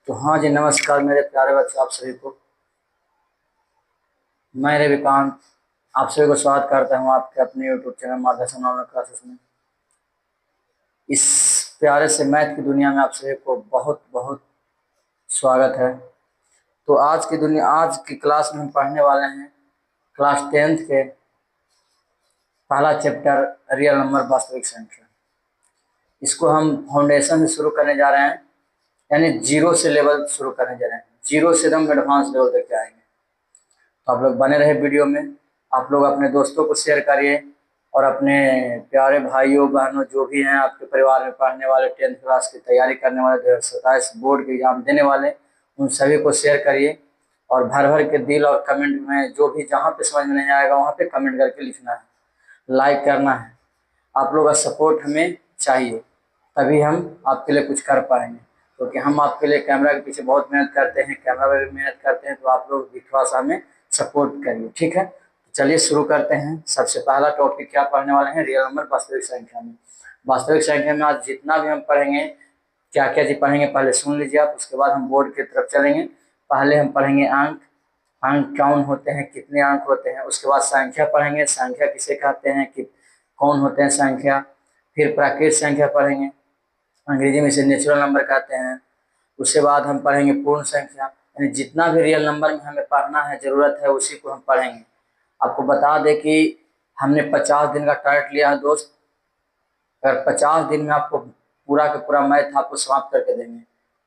तो हाँ जी, नमस्कार मेरे प्यारे बच्चों, आप सभी को मैं रविकांत आप सभी को स्वागत करता हूँ आपके अपने यूट्यूब चैनल मार्गदर्शन ऑनलाइन क्लासेस में। इस प्यारे से मैथ की दुनिया में आप सभी को बहुत बहुत स्वागत है। तो आज की क्लास में हम पढ़ने वाले हैं क्लास 10th के पहला चैप्टर रियल नंबर वास्तविक संख्या। इसको हम फाउंडेशन से शुरू करने जा रहे हैं, यानी जीरो से लेवल शुरू करने जा रहे हैं। जीरो से एकदम एडवांस लेवल तक जाएंगे। तो आप लोग बने रहे वीडियो में। आप लोग अपने दोस्तों को शेयर करिए और अपने प्यारे भाइयों बहनों जो भी हैं आपके परिवार में पढ़ने वाले 10th क्लास की तैयारी करने वाले 2027 बोर्ड के एग्जाम देने वाले, उन सभी को शेयर करिए। और भर भर के दिल और कमेंट में जो भी जहाँ पे समझ में नहीं आएगा वहाँ पे कमेंट करके लिखना है, लाइक करना है। आप लोगों का सपोर्ट हमें चाहिए, तभी हम आपके लिए कुछ कर पाएंगे। क्योंकि हम आपके लिए कैमरा के पीछे बहुत मेहनत करते हैं, कैमरा में भी मेहनत करते हैं, तो आप लोग भी थोड़ा सा हमें सपोर्ट करिए, ठीक है। तो चलिए शुरू करते हैं। सबसे पहला टॉपिक क्या पढ़ने वाले हैं, रियल नंबर वास्तविक संख्या में। वास्तविक संख्या में आज जितना भी हम पढ़ेंगे, क्या क्या चीज पढ़ेंगे पहले सुन लीजिए आप, उसके बाद हम बोर्ड की तरफ चलेंगे। पहले हम पढ़ेंगे अंक, अंक कौन होते हैं, कितने अंक होते हैं। उसके बाद संख्या पढ़ेंगे, संख्या किसे कहते हैं, कि कौन होते हैं संख्या। फिर प्राकृत संख्या पढ़ेंगे, अंग्रेजी में इसे नेचुरल नंबर कहते हैं। उसके बाद हम पढ़ेंगे पूर्ण संख्या, यानी जितना भी रियल नंबर में हमें पढ़ना है, जरूरत है, उसी को हम पढ़ेंगे। आपको बता दें कि हमने 50 दिन का टारगेट लिया है दोस्त। अगर 50 दिन में आपको पूरा का पूरा मैथ आपको समाप्त करके देंगे,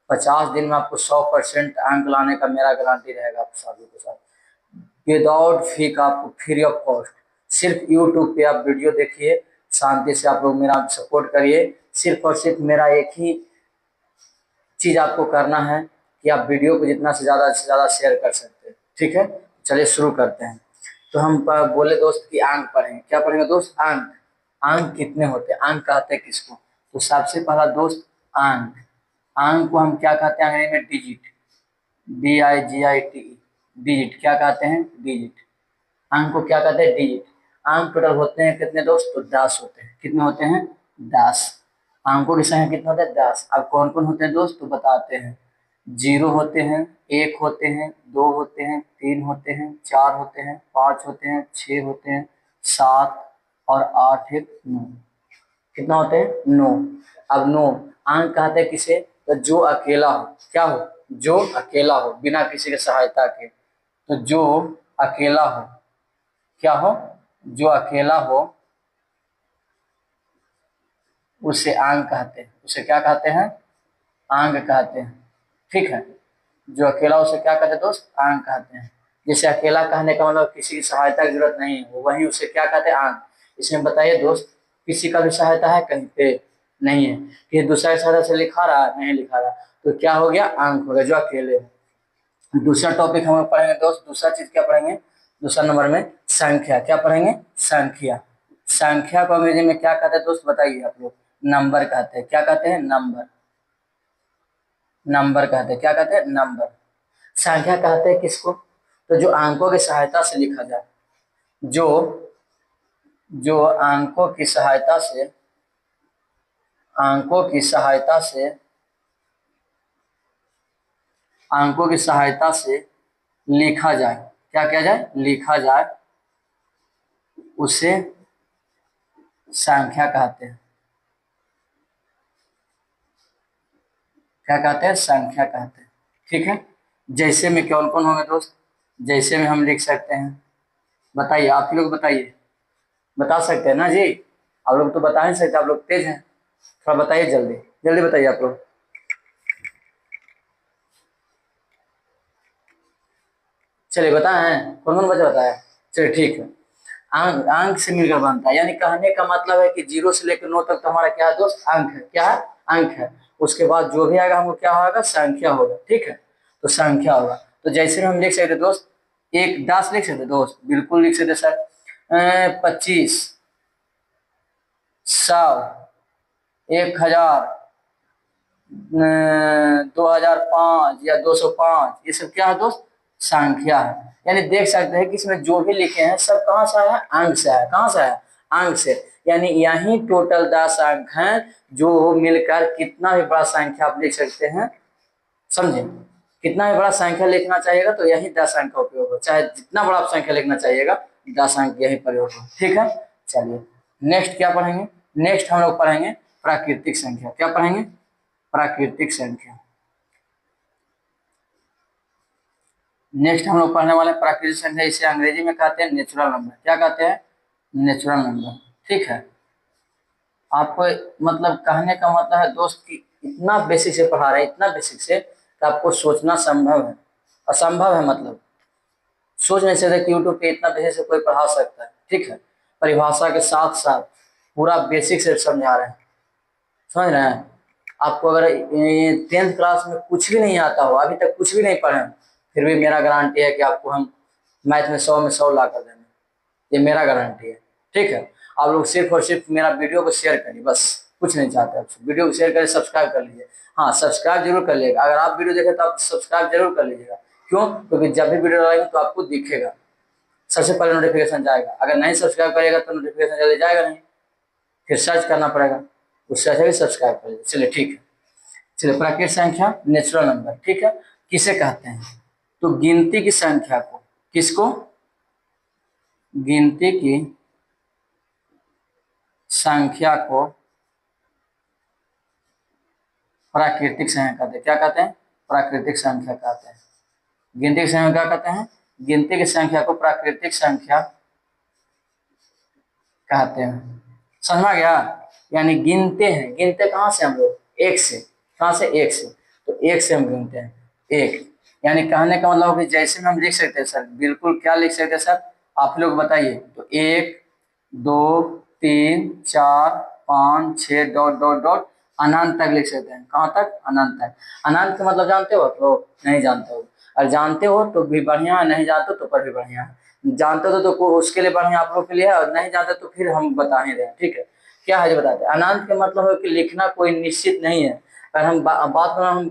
50 दिन में आपको 100% अंक लाने का मेरा गारंटी रहेगा आप सभी के साथ, विदाउट फी का, आपको फ्री ऑफ कॉस्ट। सिर्फ यूट्यूब पे आप वीडियो देखिए, शांति से आप लोग मेरा सपोर्ट करिए। सिर्फ और सिर्फ मेरा एक ही चीज आपको करना है कि आप वीडियो को जितना से ज़्यादा शेयर कर सकते हैं, ठीक है। चलिए शुरू करते हैं। तो हम बोले दोस्त कि अंक पढ़ेंगे। क्या पढ़ेंगे दोस्त? अंक। अंक कितने होते हैं, अंक कहते हैं किसको? तो सबसे पहला दोस्त अंक। अंक को हम क्या कहते हैं अंग्रेजी में? Digit, DIGIT, digit. क्या कहते हैं? डिजिट। अंक को क्या कहते हैं? डिजिट। अंक टोटल होते हैं कितने दोस्त? तो 10 होते हैं। कितने होते हैं? 10। अंकों की संख्या कितने होते हैं? 10। अब कौन कौन होते हैं दोस्त तो बताते हैं। 0 होते हैं, 1 होते हैं, 2 होते हैं, 3 होते हैं, 4 होते हैं, 5 होते हैं, 6 होते हैं, 7 और 8 है 9। कितना होते हैं? 9। अब 9 अंक कहते हैं किसे? तो जो अकेला हो। क्या हो? जो अकेला हो, बिना किसी के सहायता के। तो जो अकेला हो, क्या हो? जो अकेला हो उसे अंक कहते हैं। उसे क्या कहते हैं? अंक कहते हैं, ठीक है। जो अकेला उसे क्या कहते हैं दोस्त? अंक कहते हैं। जैसे अकेला कहने का मतलब किसी की सहायता की जरूरत नहीं है, वही उसे क्या कहते हैं? अंक। इसमें बताइए दोस्त, किसी का भी सहायता है कहीं पे? नहीं है। कि दूसरा की सहायता से लिखा रहा, नहीं लिखा रहा, तो क्या हो गया? अंक हो गया, जो अकेले है। दूसरा टॉपिक हम पढ़ेंगे दोस्त, दूसरा चीज क्या पढ़ेंगे? दूसरा नंबर में संख्या। क्या पढ़ेंगे? संख्या। संख्या को अंग्रेजी में क्या कहते हैं दोस्त बताइए आप लोग? नंबर कहते हैं। क्या कहते हैं? नंबर। नंबर कहते हैं। क्या कहते हैं? नंबर। संख्या कहते हैं किसको? तो जो अंकों की सहायता से लिखा जाए, जो जो अंकों की सहायता से, अंकों की सहायता से, अंकों की सहायता से लिखा जाए। क्या किया जाए? लिखा जाए, उसे संख्या कहते हैं। क्या कहते हैं? संख्या कहते हैं, ठीक है। जैसे में कौन कौन होंगे दोस्त? जैसे में हम लिख सकते हैं, बताइए आप लोग, बताइए। बता सकते हैं ना जी? आप लोग तो बता नहीं सकते, आप लोग तेज हैं। थोड़ा बताइए, जल्दी जल्दी बताइए आप लोग। चलिए बताएं, कौन कौन बच्चा बताया? चलिए ठीक है। अंक, अंक से मिलकर बनता है, यानी कहने का मतलब है कि 0 से लेकर 9 तक तो हमारा क्या है दोस्त? अंक है। क्या है? अंक है। उसके बाद जो भी आएगा हमको क्या होगा? संख्या होगा, ठीक है। तो संख्या होगा। तो जैसे हम लिख सकते दोस्त, एक 10 लिख सकते दोस्त, बिल्कुल लिख सकते सर। 25, 100, 1000, 2005 या 205, ये सब क्या है दोस्त? संख्या है। यानी देख सकते हैं कि इसमें जो भी लिखे हैं सब कहाँ से आया है? अंक से आया। कहाँ से आया? अंक से। यानी यही टोटल 10 अंक हैं, जो मिलकर कितना भी बड़ा संख्या आप लिख सकते हैं, समझे। कितना भी बड़ा संख्या लिखना चाहिएगा तो यही दशांक का उपयोग हो, चाहे जितना बड़ा आप संख्या लिखना चाहिएगा दशांक यही प्रयोग हो। ठीक है, चलिए नेक्स्ट क्या पढ़ेंगे। नेक्स्ट हम लोग पढ़ेंगे प्राकृतिक संख्या। क्या पढ़ेंगे? प्राकृतिक संख्या। नेक्स्ट हम लोग पढ़ने वाले प्राकृतिक संख्या, इसे अंग्रेजी में कहते हैं नेचुरल नंबर। क्या कहते हैं? Natural number. ठीक है, आपको मतलब कहने का मतलब है दोस्त कि इतना बेसिक से पढ़ा रहे हैं, इतना बेसिक से कि आपको सोचना संभव है, असंभव है, मतलब सोच नहीं सकते कि यूट्यूब पे इतना बेसिक से कोई पढ़ा सकता है। ठीक है, परिभाषा के साथ साथ पूरा बेसिक से समझा रहे हैं, समझ रहे हैं। आपको अगर 10th क्लास में कुछ भी नहीं आता हो, अभी तक कुछ भी नहीं पढ़े, फिर भी मेरा गारंटी है कि आपको हम मैथ में 100 में 100 ला कर देंगे, ये मेरा गारंटी है। ठीक है, आप लोग सिर्फ और सिर्फ मेरा वीडियो को शेयर करिए, बस कुछ नहीं चाहते आपसे। वीडियो को शेयर करिए, सब्सक्राइब कर लीजिए। हाँ, सब्सक्राइब जरूर कर लीजिएगा। अगर आप वीडियो देखें तो आप सब्सक्राइब जरूर कर लीजिएगा। क्यों? क्योंकि जब भी वीडियो लगाएंगे तो आपको दिखेगा, सबसे पहले नोटिफिकेशन जाएगा। अगर नहीं सब्सक्राइब करिएगा तो नोटिफिकेशन जल्दी जाएगा नहीं, फिर सर्च करना पड़ेगा। उससे अच्छा भी सब्सक्राइब कर लीजिए। चलिए ठीक है, चलिए प्राकृतिक संख्या नेचुरल नंबर। ठीक है, किसे कहते हैं? तो गिनती की संख्या को, किसको? गिनती की संख्या को प्राकृतिक संख्या कहते हैं। क्या कहते हैं? प्राकृतिक संख्या कहते हैं। गिनती की संख्या क्या कहते हैं? गिनती की संख्या को प्राकृतिक संख्या कहते हैं। समझ में गया? यानी गिनते हैं, गिनते कहाँ से हम लोग? एक से। कहाँ से? एक से। तो एक से हम गिनते हैं, एक। यानी कहने का मतलब कि जैसे में हम लिख सकते हैं सर, बिल्कुल क्या लिख सकते हैं सर, आप लोग बताइए। तो 1 2 3 4 5 6 डॉट डॉट डॉट अनंत तक लिख सकते हैं। कहाँ तक? अनंत तक। अनंत का मतलब जानते हो तो? नहीं जानते हो। और जानते हो तो भी बढ़िया है, नहीं जानते हो तो पर भी बढ़िया है। जानते हो तो उसके लिए बढ़िया आप लोग के लिए है, और नहीं जानते तो फिर हम बता ही रहे हैं। ठीक है, क्या है जो बताते हैं। अनंत का मतलब है कि लिखना कोई निश्चित नहीं है। अगर हम बात करें, हम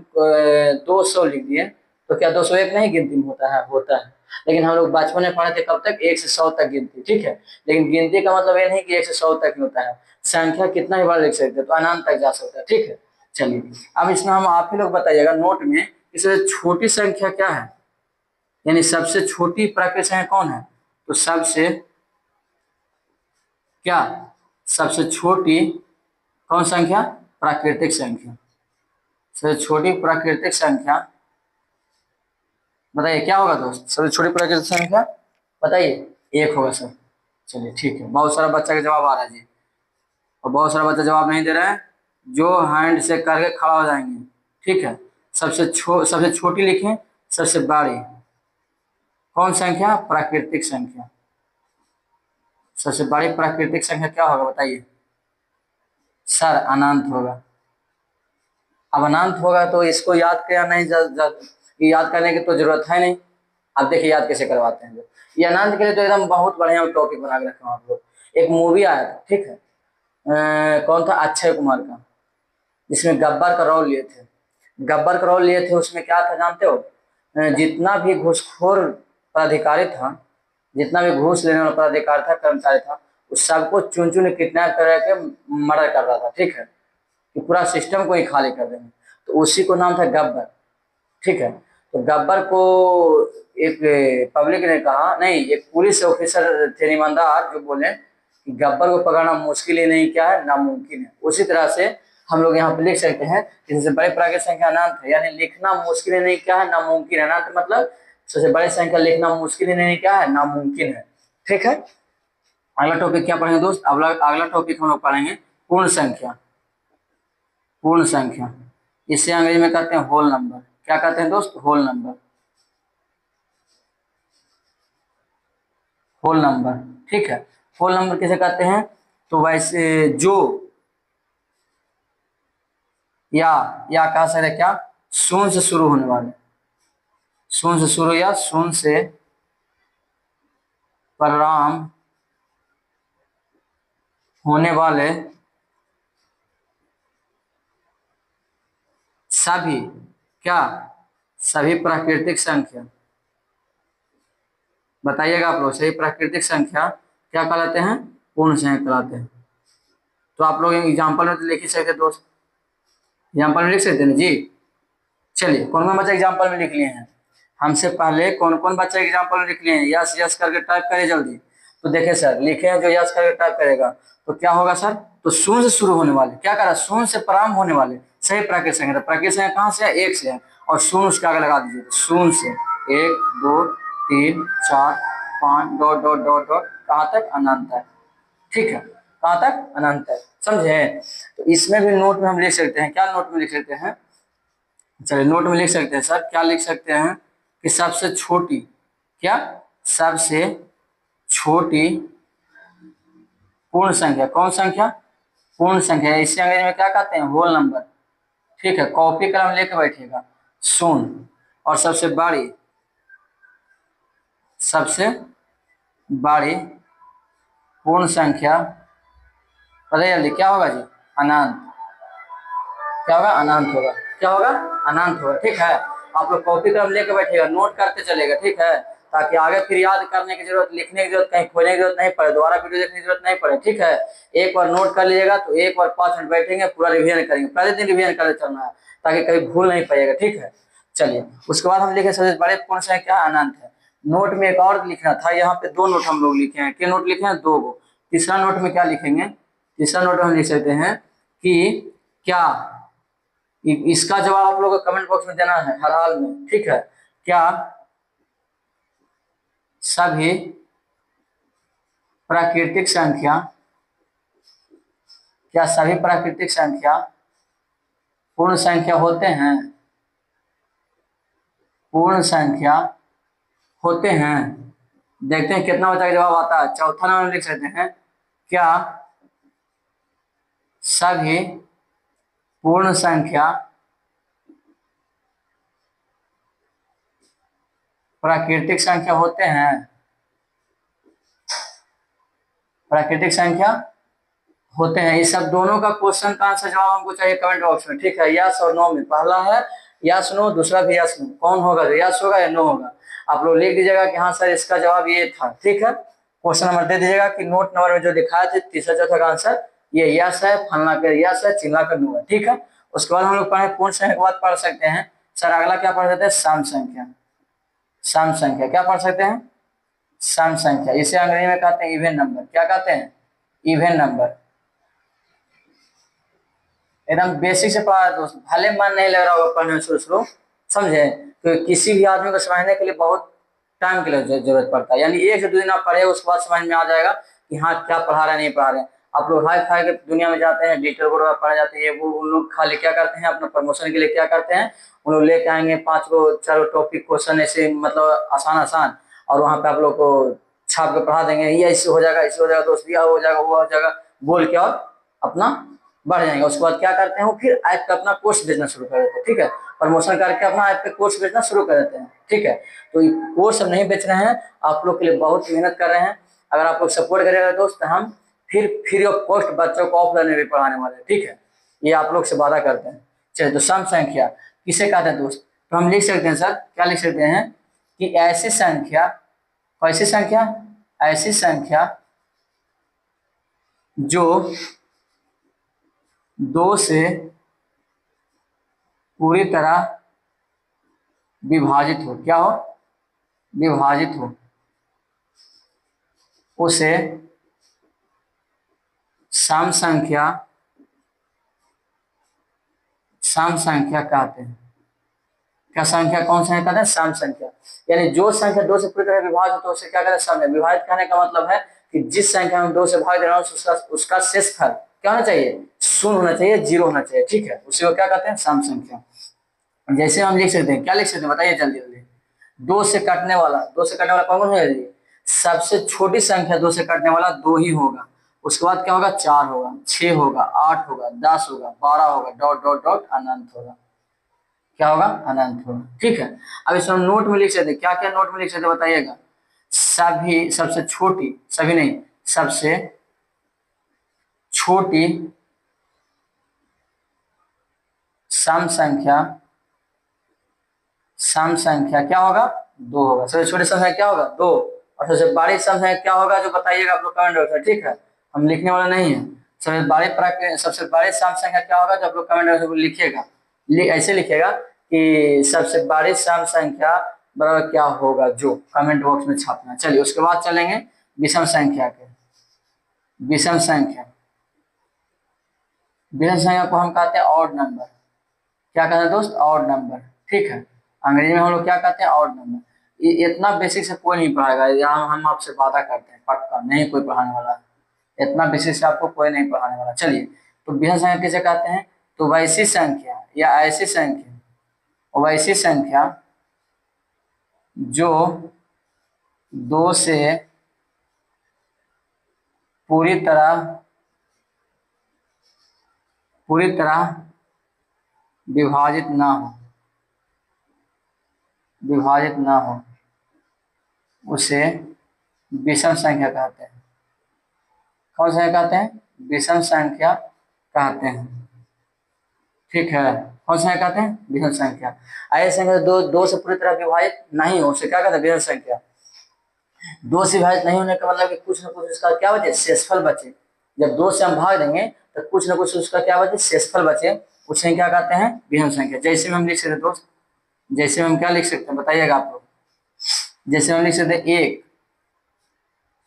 200 लिख दिए तो क्या 201 नहीं गिनती में होता है? होता है। लेकिन हम लोग बचपन में पढ़े थे कब तक? 1 से 100 तक गिनती। ठीक है, लेकिन गिनती का मतलब ये नहीं कि 1 से 100 तक ही होता है। संख्या कितना ही बार लिख सकते हैं, तो अनंत तक जा सकता है। ठीक है, चलिए अब इसमें हम आप ही लोग बताइएगा नोट में, इससे छोटी संख्या क्या है, यानी सबसे छोटी प्राकृतिक संख्या कौन है? तो सबसे क्या, सबसे छोटी कौन संख्या? प्राकृतिक संख्या। सबसे छोटी प्राकृतिक संख्या बताइए क्या होगा दोस्त? सबसे छोटी प्राकृतिक संख्या बताइए। 1 होगा सर। चलिए ठीक है, बहुत सारा बच्चा का जवाब आ रहा है जी, और बहुत सारा बच्चा जवाब नहीं दे रहा है, जो हैंड से करके खड़ा हो जाएंगे। ठीक है, सबसे छोटी लिखें, सबसे बड़ी कौन संख्या? प्राकृतिक संख्या। सबसे बड़ी प्राकृतिक संख्या क्या होगा बताइए? सर अनंत होगा। अब अनंत होगा तो इसको याद किया नहीं याद करने की तो जरूरत है नहीं। अब देखिए याद कैसे करवाते हैं। ये अनंत के लिए तो एकदम बहुत बढ़िया टॉपिक बना के रखा हूँ आप लोग। एक मूवी आया था, ठीक है, कौन था? अक्षय कुमार का, जिसमें गब्बर का रोल लिए थे। गब्बर का रोल लिए थे, उसमें क्या था जानते हो? जितना भी घूसखोर पदाधिकारी था, जितना भी घूस लेने वाला पदाधिकारी था, कर्मचारी था, उस सबको चुन चुन किडनैप करके मर्डर कर रहा था। ठीक है, कि पूरा सिस्टम को ही खाली कर देंगे। तो उसी को नाम था गब्बर। ठीक है, तो गब्बर को एक पब्लिक ने कहा, नहीं, एक पुलिस ऑफिसर थे ईमानदार, जो बोले कि गब्बर को पकड़ना मुश्किल ही नहीं, क्या है, नामुमकिन है। उसी तरह से हम लोग यहाँ पे लिख सकते हैं कि सबसे बड़े प्राकृतिक संख्या अनंत है, यानी लिखना मुश्किल ही नहीं, क्या है, नामुमकिन है। अनंत मतलब सबसे बड़ी संख्या लिखना मुश्किल ही नहीं, क्या है, नामुमकिन है। ठीक है, अगला टॉपिक क्या पढ़ेंगे दोस्त? अगला टॉपिक हम लोग पढ़ेंगे पूर्ण संख्या। पूर्ण संख्या, इसे अंग्रेजी में कहते हैं होल नंबर। क्या कहते हैं दोस्त? Whole number. होल नंबर, ठीक है। होल नंबर किसे कहते हैं? तो वैसे जो या कह सकते हैं क्या, शून्य से शुरू होने वाले, शून्य से शुरू या शून्य से प्रारंभ होने वाले सभी, क्या, सभी प्राकृतिक संख्या। बताइएगा आप लोग, सभी प्राकृतिक संख्या क्या कहलाते हैं? पूर्ण संख्या कहलाते हैं। तो आप लोग एग्जाम्पल में तो लिख ही सकते दोस्त, एग्जाम्पल में लिख सकते हैं जी। चलिए कौन कौन बच्चे एग्जाम्पल में लिख लिए हैं, हमसे पहले कौन कौन बच्चे एग्जाम्पल में लिख लिए हैं, यस यस करके टाइप करिए जल्दी। तो देखिए सर लिखे हैं, जो यस करके टाइप करेगा तो क्या होगा सर, तो शून्य से शुरू होने वाले, क्या करा, शून्य से प्रारंभ होने वाले सही प्राकृतिक संख्या, तो प्राकृतिक संख्या कहाँ से है, एक से है, और शून्य उसके आगे लगा दीजिए, तो शून्य से 1 2 3 4 5 डॉट डॉट डॉट डॉट कहाँ तक, अनंत तक। ठीक है, कहाँ तक, अनंत तक, समझे। तो इसमें भी नोट में हम लिख सकते हैं, क्या नोट में लिख सकते हैं, चलिए नोट में लिख सकते हैं सर, क्या लिख सकते हैं कि सबसे छोटी, क्या, सबसे छोटी पूर्ण संख्या, कौन संख्या, पूर्ण संख्या, इसे अंग्रेजी में क्या कहते हैं, होल नंबर। ठीक है, कॉपी कलम लेके बैठिएगा, शून्य, और सबसे बड़ी, सबसे बड़ी पूर्ण संख्या, पता जल्दी क्या होगा जी, अनंत, क्या होगा, अनंत होगा, क्या होगा, अनंत होगा। ठीक है, आप लोग कॉपी कलम लेके बैठिएगा, नोट करते चलेगा, ठीक है, ताकि आगे फिर याद करने की जरूरत, लिखने की जरूरत, कहीं खोलने की जरूरत नहीं पड़े, दोबारा वीडियो देखने की जरूरत नहीं पड़े। ठीक है, एक बार नोट कर लीजिएगा तो एक बार 5 मिनट बैठेंगे, पूरा रिवीजन करेंगे, पहले दिन रिवीजन करते चलना है, ताकि कहीं भूल नहीं पाइएगा। ठीक है, चलिए उसके बाद हम लिखे सबसे बड़े पूर्ण संख्या क्या, अनंत है। नोट में एक और लिखना था, यहाँ पे 2 नोट हम लोग लिखे हैं, क्या नोट लिखे हैं, 2 गो। तीसरा नोट में क्या लिखेंगे, तीसरा नोट में हम लिख सकते हैं कि क्या, इसका जवाब आप लोगों को कमेंट बॉक्स में देना है हर हाल में। ठीक है, क्या सभी प्राकृतिक संख्या, क्या सभी प्राकृतिक संख्या पूर्ण संख्या होते हैं, पूर्ण संख्या होते हैं। देखते हैं कितना बच्चा का जवाब आता है। चौथा नंबर लिख सकते हैं, क्या सभी पूर्ण संख्या प्राकृतिक संख्या होते हैं, प्राकृतिक संख्या होते हैं। इस सब दोनों का क्वेश्चन का आंसर जवाब हमको चाहिए कमेंट बॉक्स में। ठीक है, यस और नो में, पहला है यस नो, दूसरा भी यस नो, कौन होगा, जो यस होगा या नो होगा। आप लोग लिख दीजिएगा कि हाँ सर इसका जवाब ये था। ठीक है, क्वेश्चन नंबर दे दीजिएगा कि नोट नंबर में जो दिखाए थे तीसरा चौथा का आंसर ये यस है, फलना का यस है, चिल्ला का नो है। ठीक है, उसके बाद हम लोग पढ़े पूर्ण संख्या के बाद पढ़ सकते हैं सर, अगला क्या पढ़ सकते हैं, सम संख्या। सम संख्या क्या पढ़ सकते हैं, सम संख्या, इसे अंग्रेजी में कहते हैं इवन नंबर। क्या कहते हैं, इवन नंबर। एकदम बेसिक से पढ़ा है दोस्त, भले मन नहीं लग रहा होगा पढ़ने में शुरू शुरू, समझे, तो किसी भी आदमी को समझने के लिए बहुत टाइम की जरूरत पड़ता है, यानी 1 से 2 दिन आप पढ़े उसके बाद समझ में आ जाएगा कि हाँ क्या पढ़ा रहे हैं नहीं पढ़ा रहे हैं। आप लोग हाई फाई के दुनिया में जाते हैं, डिजिटल बोर्ड पर पढ़े जाते हैं, वो उन लोग खाली क्या करते हैं, अपना प्रमोशन के लिए क्या करते हैं, उन लोग लेके आएंगे 5 गो 4 गो टॉपिक क्वेश्चन ऐसे, मतलब आसान आसान, और वहाँ पे आप लोग को छाप के पढ़ा देंगे, ये इससे हो जाएगा, इससे हो जाएगा दोस्त, यह हो जाएगा, वो हो जाएगा बोल के, और अपना बढ़ जाएंगे। उसके बाद क्या करते हैं, वो फिर ऐप पे अपना कोर्स बेचना शुरू कर देते हैं। ठीक है, प्रमोशन करके अपना ऐप पे कोर्स बेचना शुरू कर देते हैं। ठीक है, तो कोर्स हम नहीं बेच रहे हैं, आप लोग के लिए बहुत मेहनत कर रहे हैं। अगर आप लोग सपोर्ट करेगा दोस्त, हम फिर फ्री ऑफ कॉस्ट बच्चों को ऑफलाइन में भी पढ़ाने वाले हैं। ठीक है, ये आप लोग से वादा करते हैं। चलिए, तो सम संख्या किसे कहते हैं दोस्त, तो हम लिख सकते हैं सर, क्या लिख सकते हैं कि ऐसी संख्या, कैसी संख्या, ऐसी संख्या जो 2 से पूरी तरह विभाजित हो, क्या हो, विभाजित हो, उसे सम संख्या, सम संख्या कहते हैं। क्या संख्या, कौन सा कहते हैं, सम संख्या। यानी जो संख्या 2 से पूरी तरह विभाजित हो उसे क्या कहते हैं, सम। विभाजित कहने का मतलब है कि जिस संख्या में 2 से भाग दे रहा हूं उसका शेषफल क्या होना चाहिए, शून्य होना चाहिए, 0 होना चाहिए। ठीक है, उसी को क्या कहते हैं, सम संख्या। जैसे हम लिख सकते हैं, क्या लिख सकते हैं बताइए जल्दी जल्दी, 2 से कटने वाला, 2 से कटने वाला कौन कौन है, सबसे छोटी संख्या 2 से कटने वाला 2 ही होगा। उसके बाद क्या होगा, 4 होगा, 6 होगा, 8 होगा, 10 होगा, 12 होगा, डॉट डॉट डॉट अनंत होगा। क्या होगा, अनंत होगा। ठीक है, अब इसमें नोट में लिख सकते हैं, क्या क्या नोट में लिख सकते हैं बताइएगा, सभी, सबसे छोटी, सभी नहीं, सबसे छोटी सम संख्या, सम संख्या क्या होगा, 2 होगा। सबसे छोटी संख्या क्या होगा, 2, और सबसे बड़ी संख्या क्या होगा जो बताइएगा आप लोग कमेंट बॉक्स में। ठीक है, हम लिखने वाला नहीं है। सबसे बड़े सम संख्या क्या होगा जो आप लोग कमेंट बॉक्स में लिखिएगा, ऐसे लिखिएगा कि सबसे बड़ी सम संख्या बराबर क्या होगा, जो कमेंट बॉक्स में छापना। चलिए उसके बाद चलेंगे विषम संख्या के। विषम संख्या, विषम संख्या को हम कहते हैं ऑड नंबर। क्या कहते हैं दोस्त? Odd number. ठीक है, अंग्रेजी में हम लोग क्या कहते हैं? Odd number. इतना बेसिक से कोई नहीं पढ़ाएगा, यहाँ हम आपसे वादा करते हैं, पक्का नहीं कोई पढ़ाने वाला है। इतना बेसिक से आपको कोई नहीं पढ़ाने वाला। चलिए, तो विषम संख्या किसे कहते हैं? तो वैसी संख्या या ऐसी संख्या, वैसी संख्या जो दो से पूरी तरह विभाजित ना हो, विभाजित ना हो, उसे विषम संख्या कहते हैं। कौन सा कहते हैं? विषम संख्या कहते हैं। ठीक है, कौन सा कहते हैं? विषम संख्या। ऐसी संख्या दो से पूरी तरह विभाजित नहीं हो, उसे क्या कहते हैं? विषम संख्या। दो से विभाजित नहीं होने का मतलब कि कुछ ना कुछ उसका क्या बचे? शेषफल बचे। जब दो से हम भाग देंगे तो कुछ ना कुछ उसका क्या बचे? शेषफल बचे, उसे क्या कहते हैं? विषम संख्या। जैसे में हम लिख सकते दोस्त, जैसे में हम क्या लिख सकते हैं बताइएगा आप लोग। जैसे हम लिख सकते हैं एक,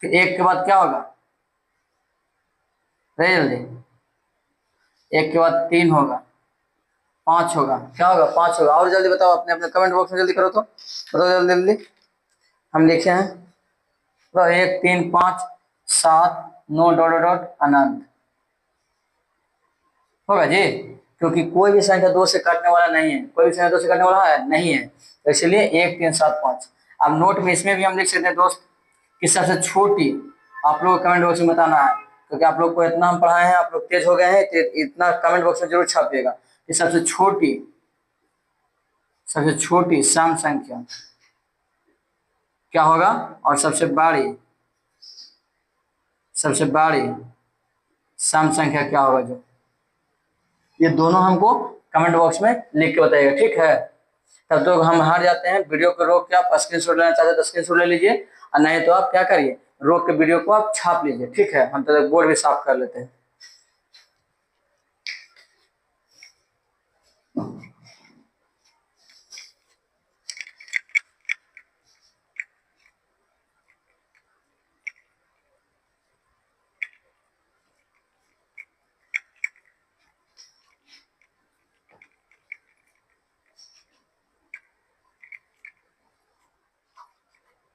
फिर एक के बाद क्या होगा? जल्दी, एक के बाद 3 होगा, 5 होगा, क्या होगा? 5 होगा। और जल्दी बताओ, अपने अपने कमेंट बॉक्स में जल्दी करो, तो बताओ जल्दी जल्दी। हम लिखे हैं तो 1 3 5 7 9 डॉट डॉट अनंत होगा जी, क्योंकि कोई भी संख्या 2 से कटने वाला नहीं है। कोई भी संख्या 2 से कटने वाला है नहीं है, तो इसलिए 1 3 7 5। अब नोट में इसमें भी हम लिख सकते हैं दोस्त कि सबसे छोटी, आप लोग कमेंट बॉक्स में बताना है, क्योंकि आप लोग को इतना हम पढ़ाए हैं, आप लोग तेज हो गए हैं, तो इतना कमेंट बॉक्स में जरूर छापिएगा कि सबसे छोटी सम संख्या क्या होगा, और सबसे बड़ी सम संख्या क्या होगा। जो ये दोनों हमको कमेंट बॉक्स में लिख के बताइएगा, ठीक है? तब तो हम हार जाते हैं। वीडियो को रोक के आप स्क्रीनशॉट लेना चाहते हैं तो स्क्रीनशॉट ले लीजिए, और नहीं तो आप क्या करिए, रोक के वीडियो को आप छाप लीजिए, ठीक है? हम तो बोर्ड भी साफ कर लेते हैं।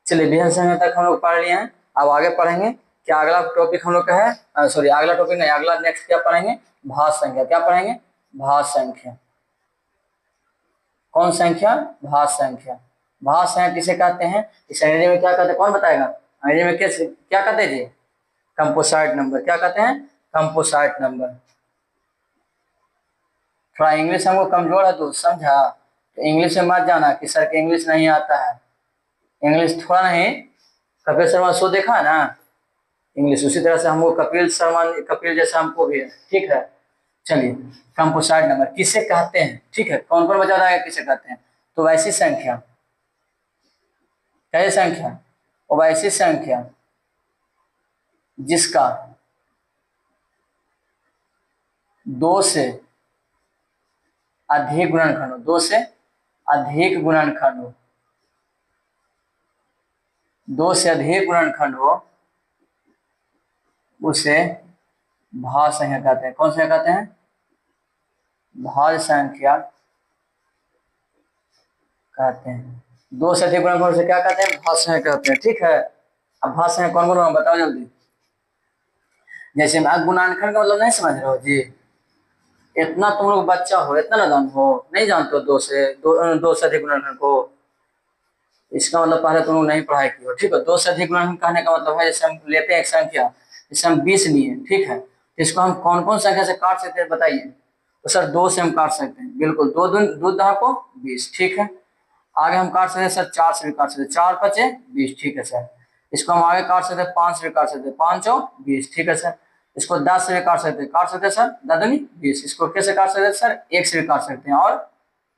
चलिए, विषम संख्या तक हम लोग पढ़ लिए हैं। अब आगे पढ़ेंगे क्या? अगला टॉपिक हम लोग का है, सॉरी अगला टॉपिक नहीं, अगला नेक्स्ट क्या पढ़ेंगे? भाज्य संख्या। क्या पढ़ेंगे? भाज्य संख्या। कौन संख्या? भाज्य संख्या। भाज्य संख्या किसे कहते हैं? इस अंग्रेजी में क्या कहते हैं? कौन बताएगा? अंग्रेजी में क्या कहते हैं जी? Composite number. क्या कहते हैं? Composite number. थोड़ा इंग्लिश हमको कमजोर है तो समझा, तो इंग्लिश में मत जाना कि सर के इंग्लिश नहीं आता है। इंग्लिश थोड़ा नहीं, कपिल शर्मा शो देखा है ना, इंग्लिश उसी तरह से हमको कपिल जैसा हमको भी है, ठीक है? चलिए, कंपोसाइट नंबर किसे कहते हैं? ठीक है, कौन कौन बता रहा है किसे कहते हैं? तो वैसी संख्या, कैसी संख्या? और वैसी संख्या जिसका 2 से अधिक गुणनखंड हो, 2 से अधिक गुणनखंड हो, 2 से अधिक गुणनखंड हो, उसे भाज्य संख्या कहते हैं। कौन सा कहते हैं? भाज्य संख्या कहते हैं। 2 से अधिक गुणनखंड से क्या कहते हैं? भाज्य संख्या कहते हैं, ठीक है? अब भाज्य संख्या कौन कौन बताओ जल्दी। जैसे आप गुणनखंड का मतलब नहीं समझ रहे हो जी, इतना तुम लोग बच्चा हो, इतना नादान हो, नहीं जानते हो 2 से अधिक गुणनखंड को। इसका मतलब पहले तुम लोग नहीं पढ़ाई की हो, ठीक है? 2 से अधिक गुणनखंड कहने का मतलब है, जैसे हम लेते हैं एक संख्या, जैसे हम 20 लिए, ठीक है? इसको हम कौन कौन संख्या से काट सकते हैं बताइए? तो सर 2 से हम काट सकते हैं, बिल्कुल। 2 दहा को 20, ठीक है? आगे हम काट सकते हैं सर 4 से भी काट सकते हैं, 4 पचे 20, ठीक है सर? इसको हम आगे काट सकते हैं 5 से भी काट सकते हैं, 5 चौ 20, ठीक है सर? इसको 10 से भी काट सकते हैं सर, 10 दूनी 20। इसको कैसे काट सकते हैं सर? 1 से भी काट सकते हैं और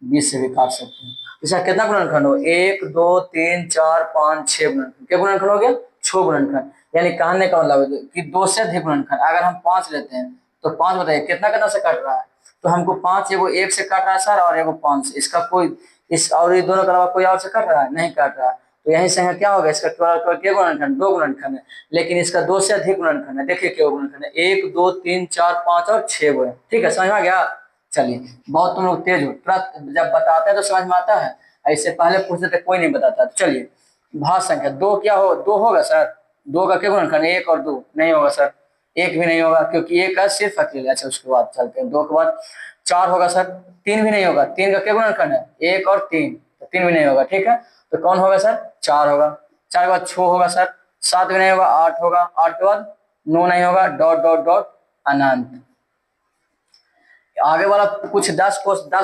20 से भी काट सकते हैं। इसका कितना गुणनखंड हो? 1 2 3 4 5 6 गुणनखंड। क्या गुणनखंड हो गया? 6 गुणनखंड। यानी कहने का मतलब कि 2 से अधिक गुणनखंड। अगर हम 5 लेते हैं तो 5 बताइए कितना कितना से कट रहा है? तो हमको 5 एगो 1 से काट रहा है सर, और एगो 5 से, इसका कोई इस और ये दोनों के अलावा कोई और से काट रहा है? नहीं काट रहा है। तो यही संख्या क्या होगा, इसका क्या गुणनखंड? 2 गुणनखंड है, लेकिन इसका 2 से अधिक गुणनखंड है। देखिए क्या गुणनखंड है, 1 2 3 4 5 और 6 गो है। ठीक है, समझ में आ गया? चलिए, बहुत तुम लोग तेज हो, जब बताते हैं तो समझ में आता है, इससे पहले पूछते थे कोई नहीं बताता। तो चलिए, भाज्य संख्या 2 क्या हो, 2 होगा सर? 2 का क्या गुणनखंड? 1 और 2 नहीं होगा सर, 1 भी नहीं होगा, क्योंकि 1 का सिर्फ अकेले। अच्छा, उसके बाद चलते हैं 2 के बाद 4 होगा सर, 3 भी नहीं होगा, 3 का क्या गुणनखंड है? 1 और 3, तो 3 भी नहीं होगा। ठीक है, तो कौन होगा सर? 4 होगा। 4 के बाद 6 होगा सर, 7 भी नहीं होगा, 8 होगा, 8 के बाद 9 नहीं होगा, डॉट डॉट डॉट अनंत। आगे वाला कुछ 10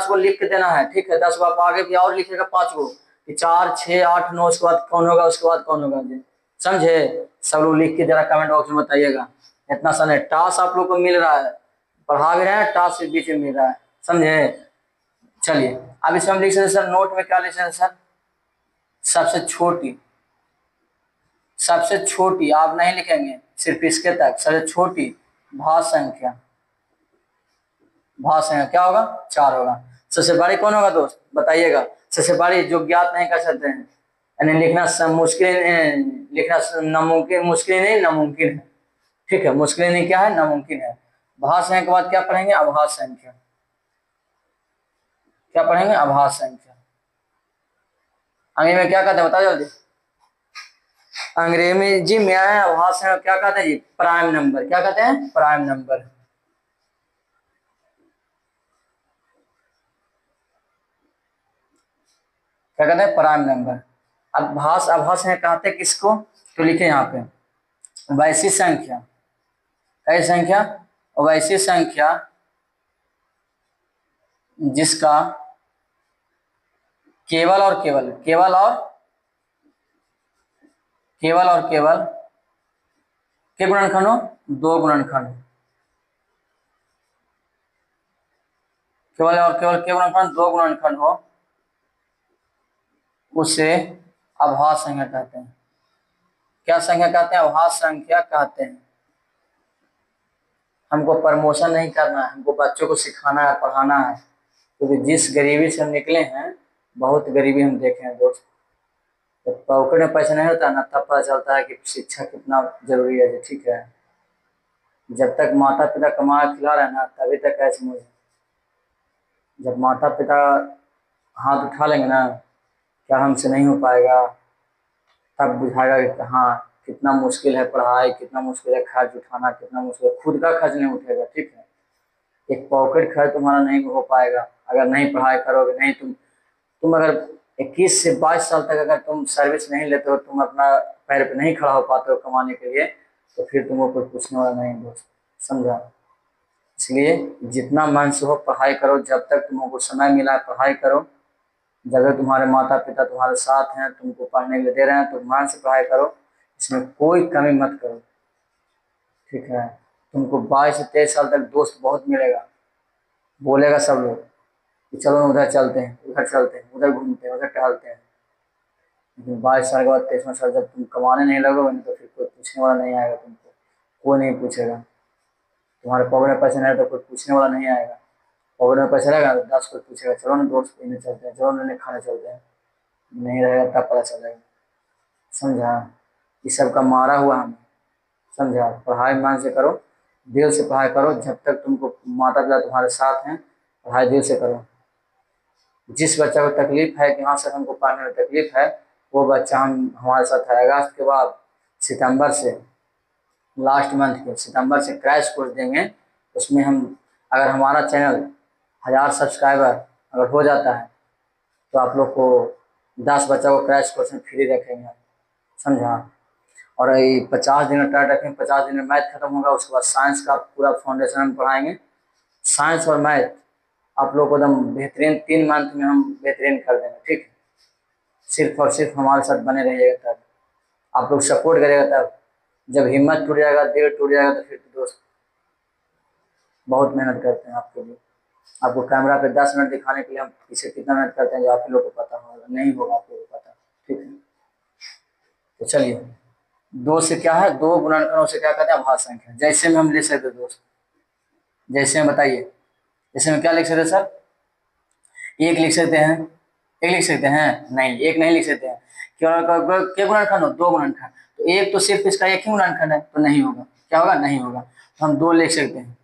को लिख के देना है। ठीक है, 10 को आप आगे भी और लिखेगा 5 को, कि 4 6 8 9, उसके बाद कौन होगा, उसके बाद कौन होगा जी? समझे? सब लोग लिख के जरा कमेंट बॉक्स में बताइएगा। इतना सा नहीं, टास्क आप लोग को मिल रहा है, पढ़ा भी रहे हैं, टास्क के बीच में मिल रहा है। समझे? चलिए, अब इसमें हम लिख सकते सर, नोट में क्या लिख सकते सर? सबसे छोटी, सबसे छोटी आप नहीं लिखेंगे, सिर्फ इसके तक, सबसे छोटी भाज्य संख्या, भाज्य संख्या क्या होगा? 4 होगा। सबसे बड़ी कौन होगा दोस्त, बताइएगा? सबसे बड़ी जो ज्ञात नहीं कर सकते हैं, यानी लिखना मुश्किल, लिखना नामुमकिन, मुश्किल नहीं नामुमकिन है। ठीक है, मुश्किल नहीं क्या है, नामुमकिन है। भाज्य संख्या के बाद क्या पढ़ेंगे? अभाज्य संख्या। क्या पढ़ेंगे? अभाज्य संख्या। अंग्रेजी में क्या कहते हैं, बताओ जल्दी। अंग्रेजी में अभाज्य संख्या क्या कहते हैं जी? Prime number. क्या कहते हैं? Prime number. क्या कहते हैं? Prime number. अब अभाज्य कहते हैं किसको? तो लिखे यहाँ पे, वैसी संख्या। कैसी संख्या? वैसी संख्या जिसका केवल और केवल, केवल और केवल और केवल के गुणनखंड हो? 2 गुणनखंड। केवल और केवल के गुणनखंड 2 गुणनखंड हो, उसे अभाज्य संख्या कहते हैं। क्या संख्या कहते हैं? अभाज्य संख्या कहते हैं। हमको प्रमोशन नहीं करना है, हमको बच्चों को सिखाना है, पढ़ाना है, क्योंकि जिस गरीबी से हम निकले हैं, बहुत गरीबी हम देखे हैं दोस्त। तो पॉकेट में पैसा नहीं होता ना, तब पता चलता है कि शिक्षा कितना जरूरी है। ठीक है, जब तक माता पिता कमा खिला रहे हैं ना, तभी तक ऐसे मुझे, जब माता पिता हाथ उठा लेंगे ना, क्या हमसे नहीं हो पाएगा, तब बुझाएगा कि हाँ, कितना मुश्किल है पढ़ाई, कितना मुश्किल है खर्च उठाना, कितना मुश्किल है, खुद का खर्च नहीं उठेगा। ठीक है, एक पॉकेट खर्च तुम्हारा नहीं हो पाएगा अगर नहीं पढ़ाई करोगे। नहीं, तुम अगर 21 से 22 साल तक अगर तुम सर्विस नहीं लेते हो, तुम अपना पैर पे नहीं खड़ा हो पाते हो कमाने के लिए, तो फिर तुमको कोई पूछने वाला नहीं दोस्त। समझा? इसलिए जितना मन से हो पढ़ाई करो, जब तक तुमको समय मिला है पढ़ाई करो। जब तक तुम्हारे माता पिता तुम्हारे साथ हैं, तुमको पढ़ने के लिए दे रहे हैं, तो मन से पढ़ाई करो, इसमें कोई कमी मत करो। ठीक है, तुमको 22 से 23 साल तक दोस्त बहुत मिलेगा, बोलेगा सब लोग कि चलो उधर चलते हैं, उधर चलते हैं, उधर घूमते हैं, उधर टहलते हैं। लेकिन 22 साल के बाद 23वां साल जब तुम कमाने नहीं लगोगे तो फिर कोई पूछने वाला नहीं आएगा तुमको, कोई नहीं पूछेगा। तुम्हारे पॉकेट में पैसे नहीं तो कोई पूछने वाला नहीं आएगा। पॉकेट में पैसा रहेगा तो 10 कोई पूछेगा, चलो ना दोस्त पीने चलते हैं, चलो ना खाने चलते हैं। नहीं रहेगा तब पता चलेगा। समझा? इस सब का मारा हुआ हमें। समझा? पढ़ाई मन से करो, दिल से पढ़ाई करो, जब तक तुमको माता पिता तुम्हारे साथ हैं, पढ़ाई दिल से करो। जिस बच्चा को तकलीफ है कि हाँ सर हमको पढ़ने में तकलीफ है, वो बच्चा हम हमारे साथ है। अगस्त के बाद सितंबर से, लास्ट मंथ के सितंबर से क्रैश कोर्स देंगे। उसमें हम, अगर हमारा चैनल 1000 सब्सक्राइबर अगर हो जाता है, तो आप लोग को 10 बच्चा को क्रैश कोर्स में फ्री रखेंगे। समझा? और ये 50 दिन का टारगेट रखेंगे, 50 दिन में मैथ खत्म होगा, उसके बाद साइंस का पूरा फाउंडेशन हम पढ़ाएंगे। साइंस और मैथ आप लोग को एकदम बेहतरीन 3 मंथ में हम बेहतरीन कर देंगे। ठीक है, सिर्फ और सिर्फ हमारे साथ बने रहिएगा, तब आप लोग सपोर्ट करेगा। तब जब हिम्मत टूट जाएगा, दिल टूट जाएगा, तो फिर तो दोस्त बहुत मेहनत करते हैं आपके लिए। आपको कैमरा पे 10 मिनट दिखाने के लिए हम पीछे कितना मेहनत करते हैं, जो आप लोग को पता होगा, नहीं होगा आप लोगों को पता। ठीक है, तो चलिए, 2 से क्या है, 2 गुणनखंडों से क्या कहते हैं? अभाज्य संख्या। जैसे में हम ले सकते दोस्त, जैसे में बताइए, इसमें क्या लिख सकते हैं सर, एक लिख सकते हैं, एक लिख सकते हैं, नहीं एक नहीं लिख सकते हैं, क्या गुणनखंड हो, दो गुणनखंड, तो एक तो सिर्फ इसका एक ही गुणनखंड है तो नहीं होगा, क्या होगा, नहीं होगा, तो हम दो लिख सकते हैं,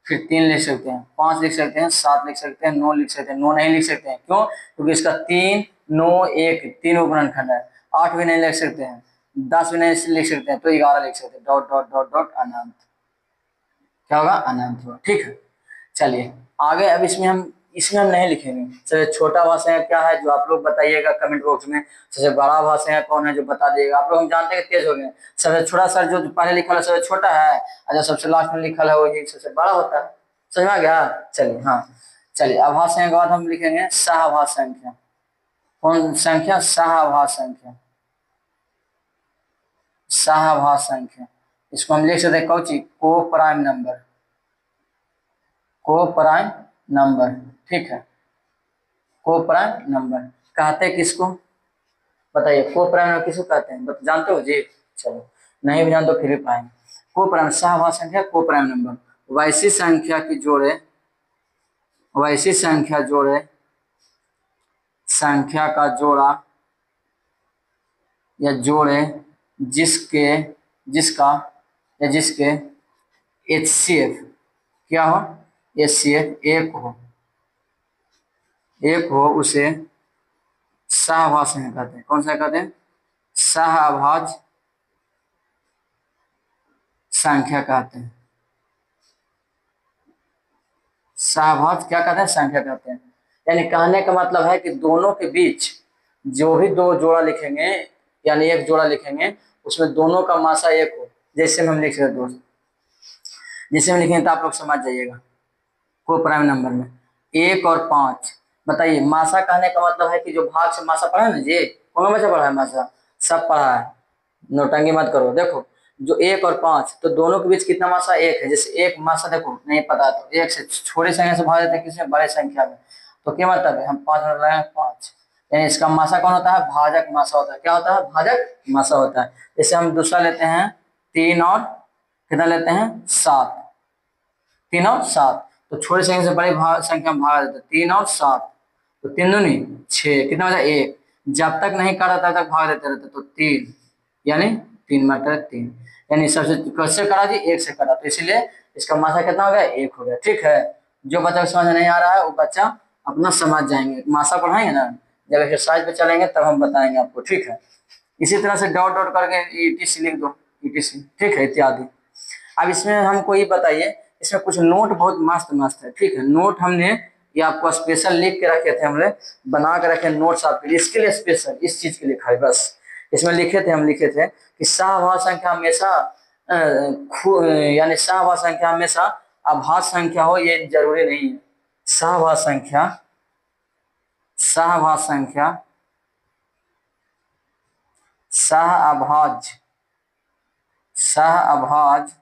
फिर तीन लिख सकते हैं, पांच लिख सकते हैं, सात लिख सकते हैं, नौ लिख सकते हैं, नौ नहीं लिख सकते हैं, क्यों, क्योंकि इसका तीन नौ एक तीनों गुणनखंड है, आठ भी नहीं लिख सकते हैं, 10 भी नहीं लिख सकते हैं, तो 11 लिख सकते हैं, डॉट डॉट डॉट डॉट अनंत, क्या होगा, अनंत होगा, ठीक है। चलिए आगे, अब इसमें हम नहीं लिखेंगे, सबसे छोटा भाषा क्या है जो आप लोग बताइएगा कमेंट बॉक्स में, सबसे बड़ा भाषा कौन है जो बता दिएगा, आप लोग हम जानते हैं तेज हो गए, सबसे छोटा सर जो पहले लिखा है सबसे छोटा है, और जो सबसे लास्ट में लिखा है वही सबसे बड़ा होता है, समझ में आ गया। चलिए हाँ, चलिए आभास संख्या के बाद हम लिखेंगे सहभास संख्या, कौन संख्या, सहभास संख्या, सहभास संख्या, इसको हम लिख सकते हैं कौची, को प्राइम नंबर, को प्राइम नंबर, ठीक है, को प्राइम नंबर कहते हैं किसको, बताइए, को प्राइम नंबर किसको कहते हैं, जानते हो जी, चलो नहीं भी जानते तो फिर भी पाएंगे, को प्राइम सहभास संख्या, को प्राइम नंबर, वैसी संख्या की जोड़े, वैसी संख्या जोड़े, संख्या का जोड़ा या जोड़े जिसके, जिसका या जिसके HCF क्या हो, HCF एक हो उसे सहभास संख्या कहते हैं, कौन सा कहते हैं, सहभाज संख्या कहते हैं, सहभाज क्या कहते हैं, संख्या कहते हैं, यानी कहने का मतलब है कि दोनों के बीच जो भी दो जोड़ा लिखेंगे, यानी एक जोड़ा लिखेंगे उसमें दोनों का मासा एक हो, जैसे हम लिख रहे हैं दोस्त, जैसे हम लिखेंगे तो आप लोग समझ जाइएगा, को प्राइम नंबर में 1 और 5, बताइए मासा कहने का मतलब है कि जो भाग से मासा पढ़ा है ना जी, कौन बच्चा पढ़ा है मासा, सब पढ़ा है, नोटंगी मत करो, देखो जो 1 और 5 तो दोनों के बीच कितना मासा, एक है, जैसे एक मासा देखो नहीं पता तो एक से छोटी संख्या से भाग देते हैं किसमें, बड़े संख्या में, तो क्या मतलब है, हम 5 में लगाए 5, यानी इसका मासा कौन होता है, भाजक मासा होता है, क्या होता है, भाजक मासा होता है। जैसे हम दूसरा लेते हैं 3 और कितना लेते हैं 7, 3 और 7, तो छोटी संख्या से बड़ी संख्या में भागा देते हैं, 3 और 7, तो 3 दूनी 6, कितना बचा 1, जब तक नहीं काटा तब तक भाग देते रहते, तो 3, यानी 3 मात्रा 3, यानी सबसे कैसे करा जी, 1 से करा, तो इसीलिए इसका मात्रा कितना हो गया, 1 हो गया, ठीक है। जो बच्चा समझ नहीं आ रहा है वो बच्चा अपना समझ जाएंगे, मासा पढ़ाएंगे ना, जब एक्सरसाइज पे चलेंगे तब हम बताएंगे आपको, ठीक है। इसी तरह से डॉट डॉट करके ETC लिख दो, ETC, ठीक है, इत्यादि। अब इसमें हमको ये बताइए, इसमें कुछ नोट बहुत मस्त मस्त है, ठीक है, नोट हमने ये आपको स्पेशल लिख के रखे थे, हमने बना के रखे नोट्स आपके लिए, इसके लिए स्पेशल इस चीज के लिए खाली बस, इसमें लिखे थे, हम लिखे थे कि सहभास संख्या हमेशा यानी सहभास संख्या हमेशा अभाज्य संख्या हो ये जरूरी नहीं है, सहभास संख्या, सहभास संख्या सहअभाज्य, सहअभाज्य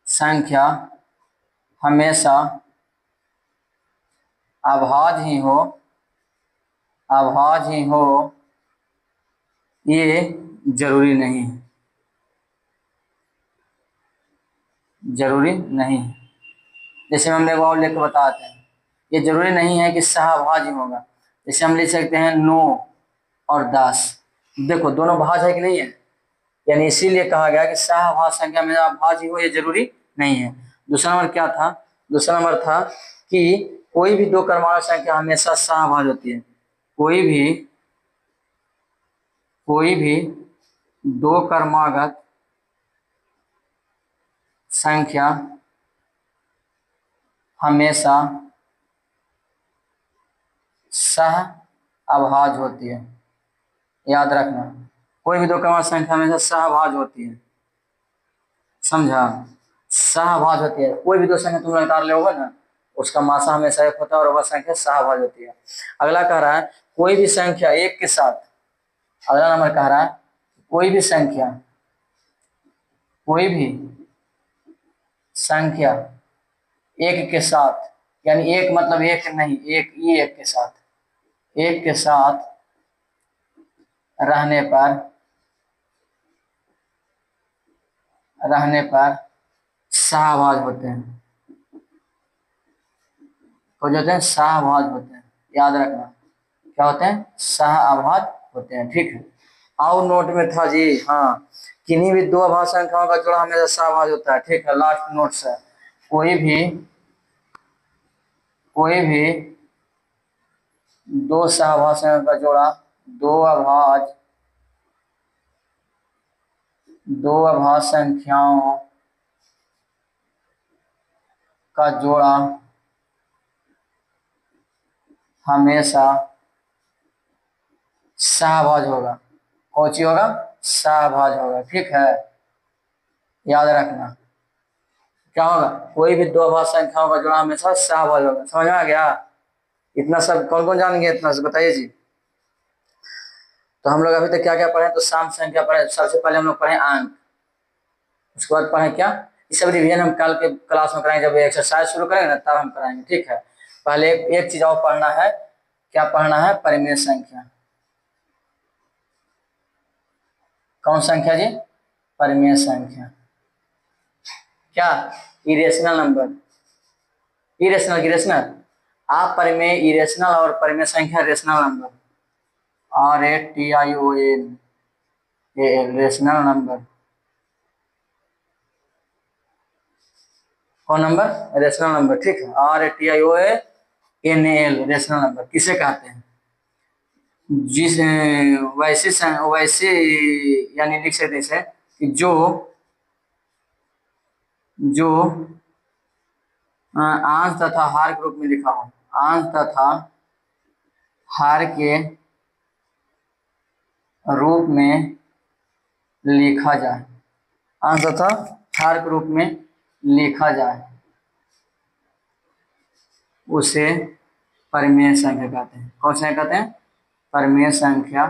संख्या हमेशा अभाज्य ही हो, अभाज्य ही हो ये जरूरी नहीं है, जरूरी नहीं है। जैसे हम देखो और लेकर बताते हैं, ये जरूरी नहीं है कि सहभाज्य होगा, जैसे हम लिख सकते हैं 9 और 10, देखो दोनों भाज्य है कि नहीं है, यानी इसीलिए कहा गया कि सहभाज्य संख्या में भाज्य हो ये जरूरी नहीं है। दूसरा नंबर क्या था, दूसरा नंबर था कि कोई भी दो क्रमांक संख्या हमेशा सहभाज्य होती है, कोई भी दो क्रमागत संख्या हमेशा सह अभाज्य होती है, याद रखना, कोई भी दो क्रमागत संख्या हमेशा सहभाज्य होती है, समझा, सहभाज्य होती है, कोई भी दो संख्या तुम निकाल ले होगा ना उसका मासा हमेशा एक होता है और वह संख्या सहभाज्य होती है। अगला कह रहा है कोई भी संख्या एक के साथ, अगला नंबर कह रहा है कोई भी संख्या, कोई भी संख्या एक के साथ, यानी एक मतलब एक नहीं, एक ही एक के साथ, एक के साथ रहने पर, रहने पर सहभाज्य होते हैं, हो जाते हैं, सहभाज होते हैं, याद रखना। क्या होते हैं? सहभाज होते हैं, ठीक है। और नोट में था जी, हाँ, किन्हीं भी दो अभाज्य संख्याओं का जोड़ा हमेशा सहभाज होता है, ठीक है। लास्ट नोट्स है, कोई भी दो सहभाज्य संख्या का जोड़ा, दो अभाज्य संख्याओं का जोड़ा हमेशा सहभाज होगा। कौन सी होगा? सहभाज होगा, ठीक है, याद रखना। क्या होगा? कोई भी दो अभाज्य संख्याओं का जोड़ा हमेशा सहभाज होगा। समझ में आ गया? इतना सब कौन कौन जानेंगे? इतना सब बताइए जी। तो हम लोग अभी तक क्या क्या पढ़े? तो साम संख्या पढ़े, सबसे पहले हम लोग पढ़े अंक, उसके बाद पढ़े क्या, ये सब रिवीजन हम कल के क्लास में कराएंगे, जब एक्सरसाइज शुरू करेंगे ना तब हम कराएंगे, ठीक है। पहले एक चीज और पढ़ना है, क्या पढ़ना है? परिमेय संख्या। कौन संख्या जी? परिमेय संख्या। क्या? इरेशनल नंबर, इरेशनल आप परिमेय, इरेशनल और परिमेय संख्या rational number, RATION, rational number. कौन नंबर? रेशनल नंबर, ठीक है। RATIONAL, रेशनल नंबर किसे कहते हैं? जिस वैसे यानी लिख सकते इसे कि जो अंश तथा हार के रूप में लिखा हो, अंश तथा हार के रूप में लिखा जाए, अंश तथा हार के रूप में लिखा जाए, उसे परिमेय संख्या कहते हैं। कौन सा कहते हैं? परिमेय संख्या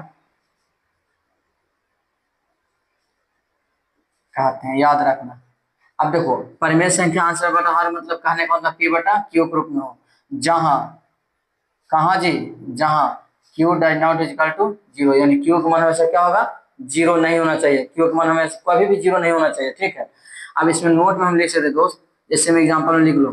कहते हैं, याद रखना। अब देखो, परिमेय संख्या आंसर बटा हार मतलब कहने का मतलब P बटा Q के रूप में हो, जहां, कहा जी, जहां Q does not equal to zero, यानी Q का मान हमेशा क्या होगा? जीरो नहीं होना चाहिए, Q का मान हमेशा कभी भी जीरो नहीं होना चाहिए, ठीक है। अब इसमें नोट में हम लिख सकते दोस्त, जैसे मैं एग्जाम्पल में लिख लो,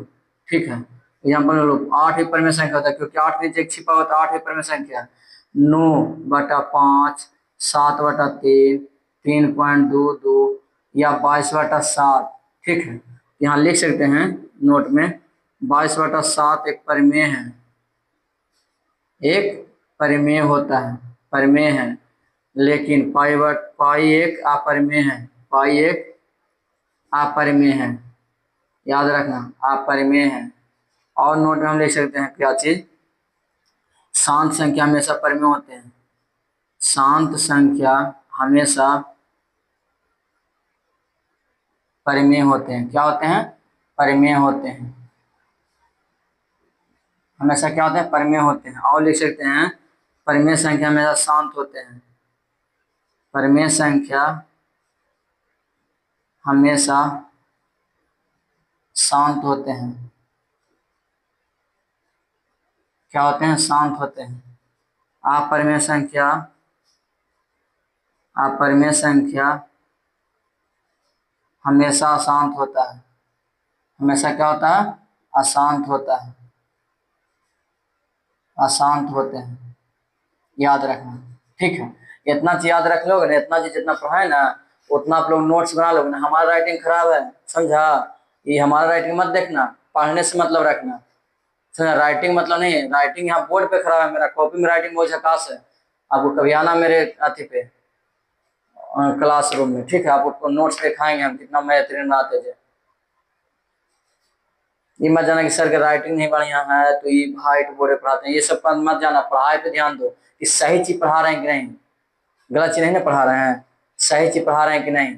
ठीक है। एग्जाम्पल में लो, 8 एक परिमेय संख्या होता है, क्योंकि 8 नीचे एक छिपा होता है, 8 एक परिमेय संख्या। 9/5, 7/3, 3.22 या 22/7, ठीक है। यहाँ लिख सकते हैं नोट में, 22/7 एक परिमेय है, एक परिमेय होता है, परिमेय है, लेकिन पाई एक अपरिमेय है, पाई एक अपरिमेय है, याद रखना, अपरिमेय है। और नोट में हम लिख सकते हैं क्या चीज? शांत संख्या हमेशा परिमेय होते हैं, शांत संख्या हमेशा परिमेय होते हैं। क्या होते हैं? परिमेय होते हैं, हमेशा क्या होते हैं? परिमेय होते हैं। और लिख सकते हैं परिमेय संख्या हमेशा शांत होते हैं, परिमेय संख्या हमेशा शांत होते हैं। क्या होते हैं? शांत होते हैं। अपरिमेय संख्या, अपरिमेय संख्या हमेशा अशांत होता है, हमेशा क्या होता है? अशांत होता है, अशांत होते हैं, याद रखना, ठीक है। इतना चीज याद रख लोगे ना, इतना चीज जितना पढ़ाए ना उतना आप लोग नोट्स बना लोगे ना। हमारा राइटिंग खराब है, समझा? ये हमारा राइटिंग मत देखना, पढ़ने से मतलब रखना, समझा? राइटिंग मतलब नहीं है, राइटिंग यहाँ बोर्ड पे खराब है, मेरा कॉपी में राइटिंग बहुत झकास है। आपको कभी आना मेरे अथी पे क्लासरूम में, ठीक है, आपको नोट्स दिखाएंगे हम कितना बेहतरीन बनाते थे। ये मत जाना कि सर के राइटिंग नहीं बढ़िया है तो ये हाइट बोर्ड पढ़ाते हैं, ये सब पर मत जाना। पढ़ाई पे ध्यान दो कि सही चीज पढ़ा रहे हैं कि नहीं, गलत चीज नहीं ना पढ़ा रहे हैं, सही चीज पढ़ा रहे हैं कि नहीं,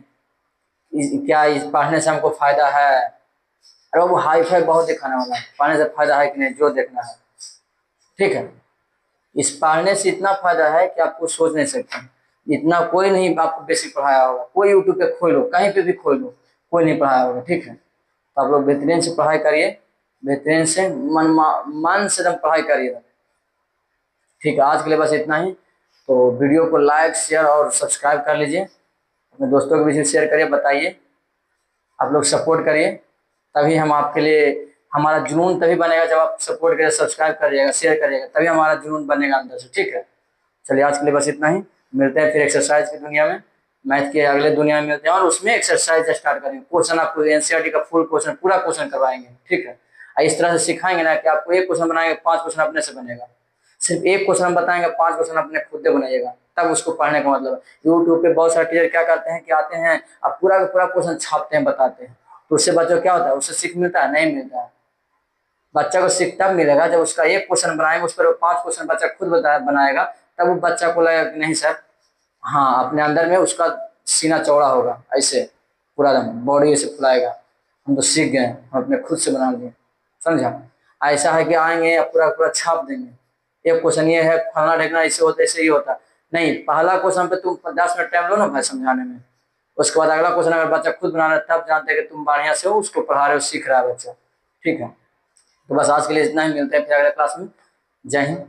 क्या इस पढ़ने से हमको फायदा है? अरे वो हाई फाई बहुत दिखाने वाला है, पढ़ने से फायदा है कि नहीं जो देखना है, ठीक है। इस पढ़ने से इतना फायदा है कि आपको सोच नहीं सकते, इतना कोई नहीं आपको बेसिक पढ़ाया होगा, कोई यूट्यूब पे खोलो, कहीं पे भी खोलो, कोई नहीं पढ़ाया होगा, ठीक है। तो आप लोग बेहतरीन से पढ़ाई करिए, बेहतरीन से मन से एकदम पढ़ाई करिए, ठीक है। आज के लिए बस इतना ही। तो वीडियो को लाइक, शेयर और सब्सक्राइब कर लीजिए, अपने दोस्तों के बीच में शेयर करिए, बताइए, आप लोग सपोर्ट करिए, तभी हम आपके लिए हमारा जुनून तभी बनेगा जब आप सपोर्ट करिएगा, सब्सक्राइब करिएगा, शेयर करिएगा, तभी हमारा जुनून बनेगा अंदर से। ठीक है, चलिए आज के लिए बस इतना ही। मिलते हैं फिर एक्सरसाइज की दुनिया में, मैथ के अगले दुनिया में मिलते हैं, और उसमें एक्सरसाइज स्टार्ट करेंगे। क्वेश्चन आपको एनसीईआरटी का फुल क्वेश्चन, पूरा क्वेश्चन करवाएंगे। ठीक है, इस तरह से सिखाएंगे ना कि आपको एक क्वेश्चन बनाएंगे 5 क्वेश्चन अपने से बनेगा। सिर्फ एक क्वेश्चन हम बताएंगे, 5 क्वेश्चन अपने खुद से बनाइएगा, तब उसको पढ़ने का मतलब है। यूट्यूब पे बहुत सारे टीचर क्या करते हैं कि आते हैं अब पूरा का पूरा क्वेश्चन छापते हैं, बताते हैं, तो उससे बच्चों क्या होता है, उससे सीख मिलता है? नहीं मिलता है। बच्चा को सीख तब मिलेगा जब उसका एक क्वेश्चन बनाएंगे, उस पर 5 क्वेश्चन बच्चा खुद बनाएगा, तब वो बच्चा को लगेगा कि नहीं सर, हाँ, अपने अंदर में उसका सीना चौड़ा होगा, ऐसे पूरा दम बॉडी ऐसे फुलाएगा, हम तो सीख गए, हम अपने खुद से बना लिए। समझा? ऐसा है कि आएंगे पूरा पूरा छाप देंगे। एक क्वेश्चन ये है, फलना ढेकना ऐसे होता है, ऐसे ही होता। नहीं, पहला क्वेश्चन पे तुम 10 मिनट टाइम लो ना भाई समझाने में, उसके बाद अगला क्वेश्चन अगर बच्चा खुद बना रहा है, तब जानते हैं कि तुम बढ़िया से हो, उसको पढ़ा रहे हो, सीख रहा है बच्चा। ठीक है, तो बस आज के लिए इतना ही, मिलते हैं फिर अगले क्लास में। जय हिंद।